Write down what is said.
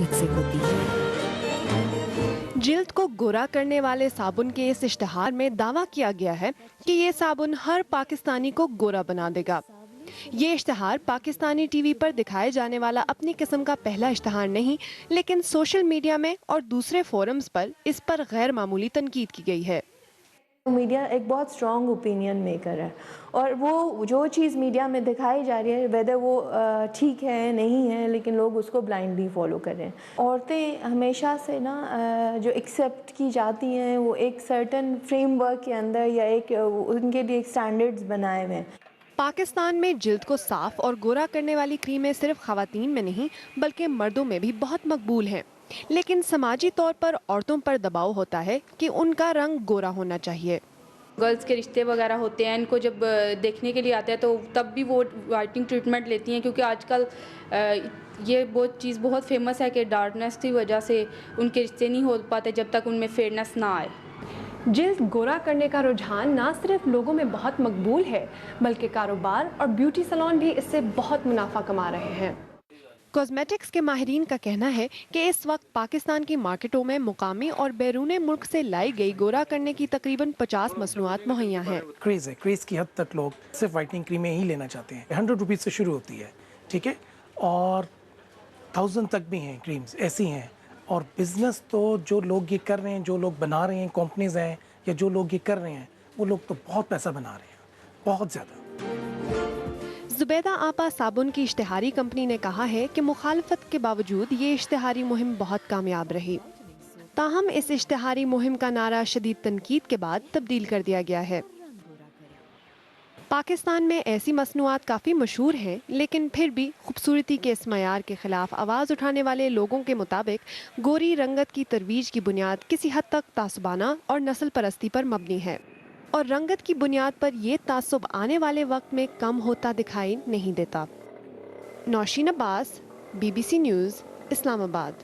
मदद से होती है। जिल्द को गोरा करने वाले साबुन के इस इश्तिहार में दावा किया गया है कि ये साबुन हर पाकिस्तानी को गोरा बना देगा। ये इश्तिहार पाकिस्तानी टीवी पर दिखाए जाने वाला अपनी किस्म का पहला इश्तिहार नहीं, लेकिन सोशल मीडिया में और दूसरे फोरम्स पर इस पर गैर मामूली तनकीद की गई है। मीडिया एक बहुत स्ट्रॉन्ग ओपिनियन मेकर है और वो जो चीज़ मीडिया में दिखाई जा रही है वेदर वो ठीक है नहीं है, लेकिन लोग उसको ब्लाइंडली फॉलो कर रहे हैं। औरतें हमेशा से ना जो एक्सेप्ट की जाती हैं वो एक सर्टन फ्रेमवर्क के अंदर या एक उनके लिए एक स्टैंडर्ड्स बनाए हुए हैं। पाकिस्तान में जिल्द को साफ और गोरा करने वाली क्रीमें सिर्फ खवातीन में नहीं बल्कि मर्दों में भी बहुत मकबूल हैं, लेकिन समाजी तौर पर औरतों पर दबाव होता है कि उनका रंग गोरा होना चाहिए। गर्ल्स के रिश्ते वगैरह होते हैं, इनको जब देखने के लिए आते हैं तो तब भी वो वाइटनिंग ट्रीटमेंट लेती हैं, क्योंकि आजकल ये बहुत चीज़ बहुत फेमस है कि डार्कनेस की वजह से उनके रिश्ते नहीं हो पाते जब तक उनमें फेयरनेस ना आए। जिल्द गोरा करने का रुझान न सिर्फ लोगों में बहुत मकबूल है बल्कि कारोबार और ब्यूटी सैलून भी इससे बहुत मुनाफा कमा रहे हैं। कॉस्मेटिक्स के माहिरीन का कहना है कि इस वक्त पाकिस्तान की मार्केटों में मुकामी और बैरून मुल्क से लाई गई गोरा करने की तकरीबन 50 मसनूआत मुहैया हैं। क्रेज़ है, क्रेज़ की हद तक लोग सिर्फ वाइटनिंग क्रीमें ही लेना चाहते हैं। 100 रुपीज़ से शुरू होती है, ठीक है, और 1000 तक भी हैं क्रीम्स ऐसी हैं। और बिज़नेस तो जो लोग ये कर रहे हैं, जो लोग बना रहे हैं, कंपनीज हैं या जो लोग ये कर रहे हैं, वो लोग तो बहुत पैसा बना रहे हैं, बहुत ज़्यादा। जुबैदा आपा साबुन की इश्तिहारी कंपनी ने कहा है कि मुखालफत के बावजूद ये इश्तिहारी मुहिम बहुत कामयाब रही। ताहम इस इश्तिहारी मुहिम का नारा शदीद तनकीद के बाद तब्दील कर दिया गया है। पाकिस्तान में ऐसी मसनूआत काफ़ी मशहूर हैं, लेकिन फिर भी खूबसूरती के इस मयार के खिलाफ आवाज़ उठाने वाले लोगों के मुताबिक गोरी रंगत की तरवीज की बुनियाद किसी हद तक तासुबाना और नस्ल परस्ती पर मबनी है, और रंगत की बुनियाद पर ये तासुब आने वाले वक्त में कम होता दिखाई नहीं देता। Nausheen Abbas, BBC news, Islamabad.